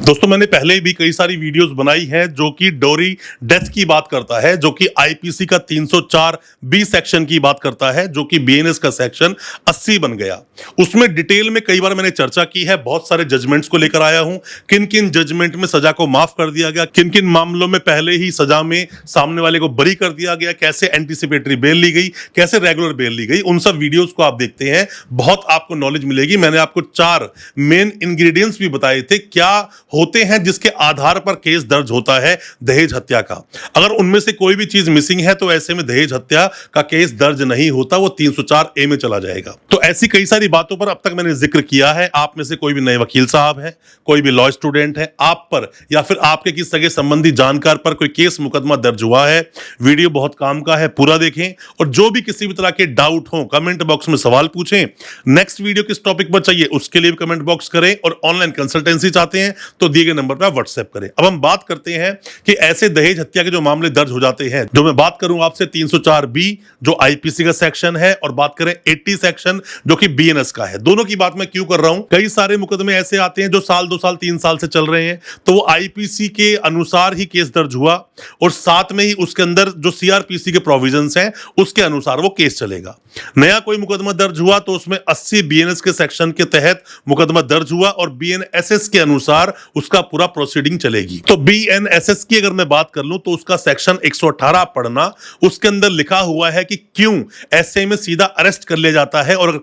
दोस्तों मैंने पहले भी कई सारी वीडियोस बनाई हैं जो कि डोरी डेथ की बात करता है, जो कि आईपीसी का 304 बी सेक्शन की बात करता है, जो कि बीएनएस का सेक्शन 80 बन गया। उसमें डिटेल में कई बार मैंने चर्चा की है, बहुत सारे जजमेंट्स को लेकर आया हूं, किन किन जजमेंट में सजा को माफ कर दिया गया, किन किन मामलों में पहले ही सजा में सामने वाले को बरी कर दिया गया, कैसे एंटीसिपेटरी बेल ली गई, कैसे रेगुलर बेल ली गई। उन सब वीडियोस को आप देखते हैं, बहुत आपको नॉलेज मिलेगी। मैंने आपको 4 मेन इंग्रेडिएंट्स भी बताए थे क्या होते हैं जिसके आधार पर केस दर्ज होता है दहेज हत्या का। अगर उनमें से कोई भी चीज मिसिंग है तो ऐसे में दहेज हत्या का केस दर्ज नहीं होता, वो 304 ए में चला जाएगा। तो ऐसी कई सारी बातों पर अब तक मैंने जिक्र किया है। आप में से कोई भी नए वकील साहब है, कोई भी लॉ स्टूडेंट है, आप पर या फिर आपके किसी सगे संबंधी जानकार पर कोई केस मुकदमा दर्ज हुआ है, वीडियो बहुत काम का है, पूरा देखें। और जो भी किसी भी तरह के डाउट हो कमेंट बॉक्स में सवाल पूछें। नेक्स्ट वीडियो किस टॉपिक पर चाहिए उसके लिए भी कमेंट बॉक्स करें, और ऑनलाइन कंसल्टेंसी चाहते हैं तो दिए गए नंबर पर व्हाट्सएप करें। अब हम बात करते हैं कि ऐसे दहेज हत्या के जो मामले दर्ज हो जाते हैं, जो मैं बात करूं आपसे 304 बी जो आईपीसी का सेक्शन है, और बात करें 80 सेक्शन जो कि बीएनएस का है। दोनों की बात मैं क्यों कर रहा हूं, कई सारे मुकदमे ऐसे आते हैं जो साल 2 साल 3 साल से चल रहे हैं, तो वो आईपीसी के अनुसार ही केस दर्ज हुआ, और साथ में ही उसके अंदर जो सीआरपीसी के प्रोविजंस हैं उसके अनुसार वो केस चलेगा। नया कोई मुकदमा दर्ज हुआ तो उसमें 80 बीएनएस के सेक्शन के तहत मुकदमा दर्ज हुआ, और बीएनएसएस के अनुसार उसका पूरा प्रोसीडिंग चलेगी। तो बीएनएसएस की अगर मैं बात कर लूं तो उसका सेक्शन 118 पढ़ना, उसके अंदर लिखा हुआ है कि क्यों ऐसे में सीधा अरेस्ट कर लिया जाता है, और अगर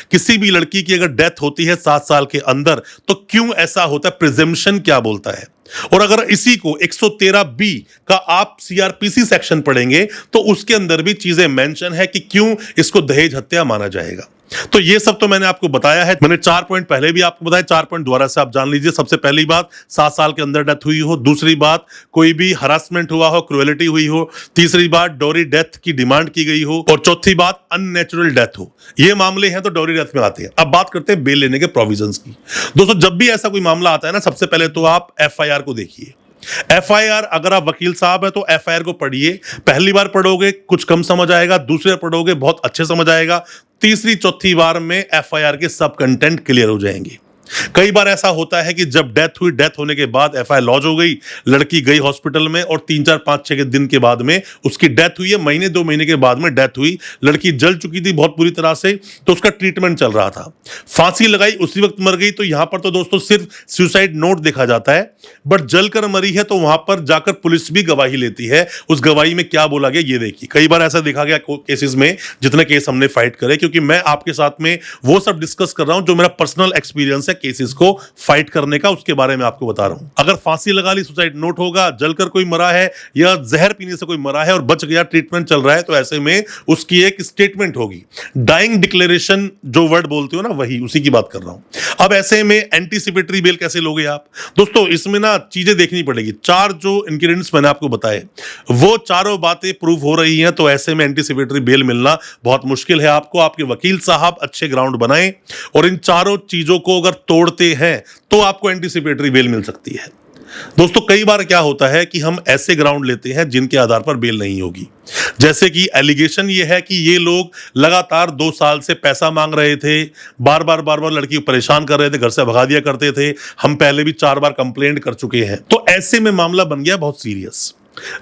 किसी भी लड़की की अगर डेथ होती है 7 साल के अंदर तो क्यों ऐसा होता है, प्रिजम्पशन क्या बोलता है। और अगर इसी को 113 बी का आप सीआरपीसी सेक्शन पढ़ेंगे तो उसके अंदर भी चीजें मेंशन है कि क्यों इसको दहेज हत्या माना जाएगा। तो ये सब तो मैंने आपको बताया है। मैंने 4 पॉइंट पहले भी आपको बताया, 4 पॉइंट दोबारा से आप जान लीजिए। सबसे पहली बात, 7 साल के अंदर डेथ हुई हो। दूसरी बात, कोई भी हरासमेंट हुआ हो, क्रुएलिटी हुई हो। तीसरी बात, डोरी डेथ की डिमांड की गई हो। और चौथी बात, अननेचुरल डेथ हो। ये मामले हैं तो डोरी डेथ में आते हैं। अब बात करते हैं बेल लेने के प्रोविजंस की। दोस्तों जब भी ऐसा कोई मामला आता है ना, सबसे पहले तो आप एफआईआर को देखिए। एफआईआर, अगर आप वकील साहब है तो एफआईआर को पढ़िए। पहली बार पढ़ोगे कुछ कम समझ आएगा, दूसरी बार पढ़ोगे बहुत अच्छे समझ आएगा, तीसरी चौथी बार में एफआईआर के सब कंटेंट क्लियर हो जाएंगे। कई बार ऐसा होता है कि जब डेथ हुई, डेथ होने के बाद एफआईआर लॉन्च हो गई, लड़की गई हॉस्पिटल में, और 3 4 5 6 के दिन के बाद में उसकी डेथ हुई है, महीने 2 महीने के बाद में डेथ हुई। लड़की जल चुकी थी बहुत बुरी तरह से, तो उसका ट्रीटमेंट चल रहा था। फांसी लगाई, उसी वक्त मर गई, तो यहां पर तो दोस्तों सिर्फ सुसाइड नोट देखा जाता है। बट जलकर मरी है तो वहां पर जाकर पुलिस भी गवाही लेती है। उस गवाही में क्या बोला गया ये देखिए। कई बार ऐसा देखा गया केसेस में, जितने केस हमने फाइट करे, क्योंकि मैं आपके साथ में वो सब डिस्कस कर रहा हूं जो मेरा पर्सनल एक्सपीरियंस है केसेस को फाइट करने का, उसके बारे में आपको बता रहा हूं। अगर फांसी लगा ली, सुसाइड नोट होगा, जलकर कोई मरा है या जहर पीने से कोई मरा है और बच गया, ट्रीटमेंट चल रहा है, तो ऐसे में उसकी एक स्टेटमेंट होगी। डाइंग डिक्लेरेशन जो वर्ड बोलते हो ना, वही उसी की बात कर रहा हूं। अब ऐसे में एंटीसिपेटरी बेल कैसे लोगे आप? दोस्तों इसमें ना चीजें देखनी पड़ेगी। 4 जो इंग्रेडिएंट्स मैंने आपको बताए वो चारों बातें प्रूव हो रही हैं, तो ऐसे में एंटीसिपेटरी बेल मिलना बहुत मुश्किल है। आपको आपके वकील साहब अच्छे ग्राउंड बनाएं, और इन चारों चीजों को अगर तोड़ते हैं तो आपको एंटीसिपेटरी बेल मिल सकती है। दोस्तों कई बार क्या होता है कि हम ऐसे ग्राउंड लेते हैं जिनके आधार पर बेल नहीं होगी। जैसे कि एलिगेशन ये है कि ये लोग लगातार 2 साल से पैसा मांग रहे थे, बार बार लड़की को परेशान कर रहे थे, घर से भगा दिया करते थे, हम पहले भी 4 बार कंप्लेंट कर चुके हैं। तो ऐसे में मामला बन गया बहुत सीरियस।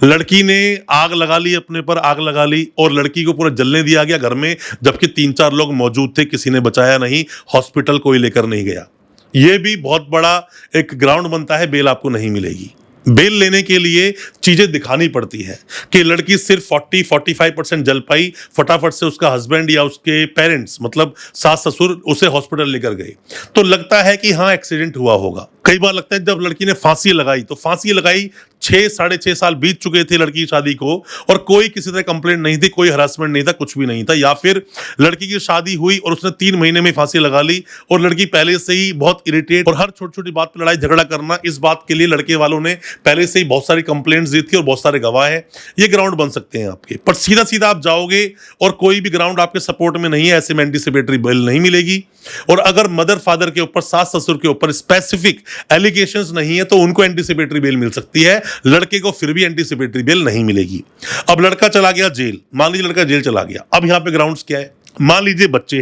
लड़की ने आग लगा ली, अपने पर आग लगा ली, और लड़की को पूरा जलने दिया गया घर में, जबकि 3-4 लोग मौजूद थे, किसी ने बचाया नहीं, हॉस्पिटल कोई लेकर नहीं गया। यह भी बहुत बड़ा एक ग्राउंड बनता है, बेल आपको नहीं मिलेगी। बेल लेने के लिए चीजें दिखानी पड़ती है कि लड़की सिर्फ 40-45% जल पाई, फटाफट से उसका हस्बैंड या उसके पेरेंट्स मतलब सास ससुर उसे हॉस्पिटल लेकर गए, तो लगता है कि हाँ एक्सीडेंट हुआ होगा। कई बार लगता है जब लड़की ने फांसी लगाई, तो फांसी लगाई 6 साढ़े 6 साल बीत चुके थे लड़की की शादी को, और कोई किसी तरह कंप्लेंट नहीं थी, कोई हरासमेंट नहीं था, कुछ भी नहीं था। या फिर लड़की की शादी हुई और उसने 3 महीने में फांसी लगा ली, और लड़की पहले से ही बहुत इरिटेट और हर छोटी छोटी बात पर लड़ाई झगड़ा करना, इस बात के लिए लड़के वालों ने पहले से ही बहुत सारी कंप्लेंट्स दी थी और बहुत सारे गवाह हैं। ये ग्राउंड बन सकते हैं आपके, पर सीधा सीधा आप जाओगे और कोई भी ग्राउंड आपके सपोर्ट में नहीं है, ऐसे में एंटीसिपेटरी बेल नहीं मिलेगी। और अगर मदर फादर के ऊपर, सास ससुर के ऊपर स्पेसिफिक एलिगेशंस नहीं है तो उनको एंटीसिपेटरी बेल मिल सकती है, लड़के को फिर भी एंटीसिपेटरी बेल नहीं मिलेगी। अब लड़का चला गया जेल, मान लीजिए लड़का जेल चला गया, अब यहां पे ग्राउंड्स क्या है? मान लीजिए बच्चे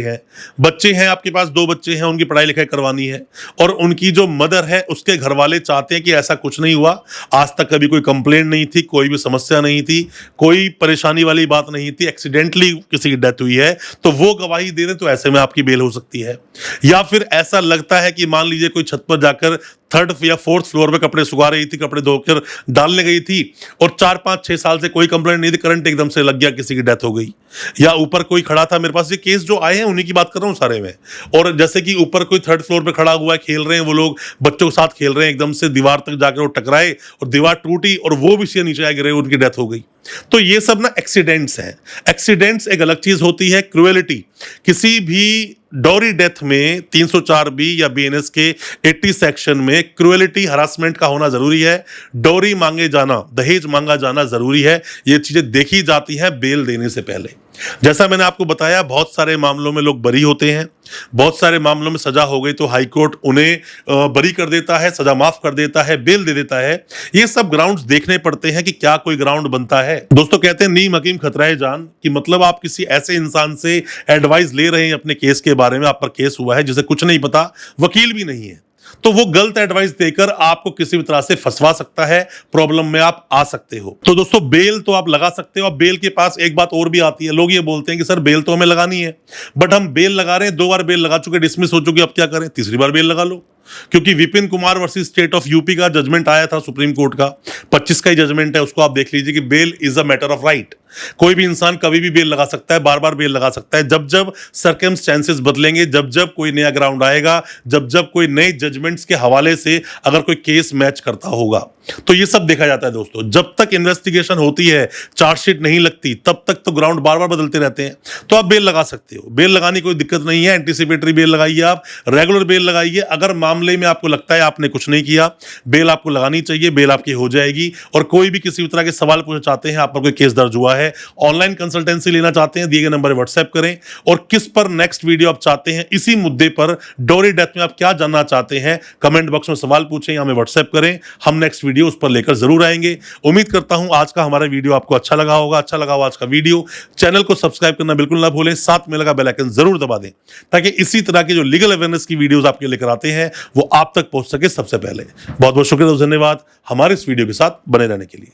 हैं आपके पास, 2 बच्चे हैं, उनकी पढ़ाई लिखाई करवानी है और उनकी जो मदर है उसके घर वाले चाहते हैं कि ऐसा कुछ नहीं हुआ, आज तक कभी कोई कंप्लेंट नहीं थी, कोई भी समस्या नहीं थी, कोई परेशानी वाली बात नहीं थी, एक्सीडेंटली किसी की डेथ हुई है, तो वो गवाही दे दें तो ऐसे में आपकी बेल हो सकती है। या फिर ऐसा लगता है कि मान लीजिए कोई छत पर जाकर 3rd या 4th फ्लोर पे कपड़े सुखा रही थी, कपड़े धोकर डालने गई थी और 4-5-6 साल से कोई कंप्लेंट नहीं थी, करंट एकदम से लग गया, किसी की डेथ हो गई। या ऊपर कोई खड़ा था, मेरे पास ये केस जो आए हैं उन्हीं की बात कर रहा हूँ सारे में। और जैसे कि ऊपर कोई 3rd फ्लोर पे खड़ा हुआ है, खेल रहे हैं वो लोग, बच्चों के साथ खेल रहे हैं, एकदम से दीवार तक जाकर वो टकराए और दीवार टूटी और वो भी सीधे नीचे आ गिरे, उनकी डेथ हो गई। तो ये सब ना एक्सीडेंट्स हैं। एक्सीडेंट्स एक अलग चीज होती है, क्रुएलिटी। किसी भी डॉरी डेथ में 304B या बीएनएस के 80 सेक्शन में क्रुएलिटी, हरासमेंट का होना जरूरी है। डॉरी मांगे जाना, दहेज मांगा जाना जरूरी है। ये चीजें देखी जाती हैं बेल देने से पहले। जैसा मैंने आपको बताया, बहुत सारे मामलों में लोग बरी होते हैं, बहुत सारे मामलों में सजा हो गई तो हाई कोर्ट उन्हें बरी कर देता है, सजा माफ कर देता है, बेल दे देता है। ये सब ग्राउंड्स देखने पड़ते हैं कि क्या कोई ग्राउंड बनता है। दोस्तों कहते हैं नीम हकीम खतराए जान, कि मतलब आप किसी ऐसे इंसान से एडवाइस ले रहे हैं अपने केस के बारे में, आप पर केस हुआ है जिसे कुछ नहीं पता, वकील भी नहीं है, तो वो गलत एडवाइस देकर आपको किसी भी तरह से फंसवा सकता है, प्रॉब्लम में आप आ सकते हो। तो दोस्तों बेल तो आप लगा सकते हो। अब बेल के पास एक बात और भी आती है, लोग ये बोलते हैं कि सर बेल तो हमें लगानी है, बट हम बेल लगा रहे हैं, 2 बार बेल लगा चुके, डिसमिस हो चुकी, अब क्या करें, तीसरी बार बेल लगा लो। क्योंकि Vipin Kumar versus state of UP का जजमेंट आया था सुप्रीम कोर्ट का, 25 का ही जजमेंट है, उसको आप देख लीजिए कि bail is a matter of right. कोई भी इंसान कभी भी बेल लगा सकता है, बार बार बेल लगा सकता है, जब जब सर्कमस्टेंसेस बदलेंगे, जब जब कोई नया ग्राउंड आएगा, जब जब कोई नए जजमेंट्स के हवाले से अगर कोई केस मैच करता होगा, तो ये सब देखा जाता है दोस्तों। जब तक इन्वेस्टिगेशन होती है, चार्जशीट नहीं लगती, तब तक तो ग्राउंड बार बार बदलते रहते हैं। तो आप बेल लगा सकते हो, बेल लगाने की कोई दिक्कत नहीं है। एंटीसिपेटरी बेल लगाइए, आप रेगुलर बेल लगाइए। अगर मामले में आपको लगता है आपने कुछ नहीं किया, बेल आपको लगानी चाहिए, बेल आपकी हो जाएगी। और कोई भी किसी भी तरह के सवाल पूछना चाहते हैं, आप पर कोई केस दर्ज हुआ है, ऑनलाइन कंसल्टेंसी लेना चाहते हैं, दिए गए नंबर पर व्हाट्सएप करें। और किस पर नेक्स्ट वीडियो आप चाहते हैं, इसी मुद्दे पर डॉरी डेथ में आप क्या जानना चाहते हैं, कमेंट बॉक्स में सवाल पूछें या हमें व्हाट्सएप करें, हम नेक्स्ट वीडियो उस पर लेकर जरूर आएंगे। उम्मीद करता हूं आज का हमारा वीडियो आपको अच्छा लगा होगा। अच्छा लगा हो आज का वीडियो, चैनल को सब्सक्राइब करना बिल्कुल ना भूलें, साथ में लगा बेल आइकन जरूर दबा दें, ताकि इसी तरह की जो लीगल अवेयरनेस की वीडियोस आपके लेकर आते हैं वो आप तक पहुंच सके सबसे पहले। बहुत बहुत शुक्रिया, धन्यवाद हमारे इस वीडियो के साथ बने रहने के लिए।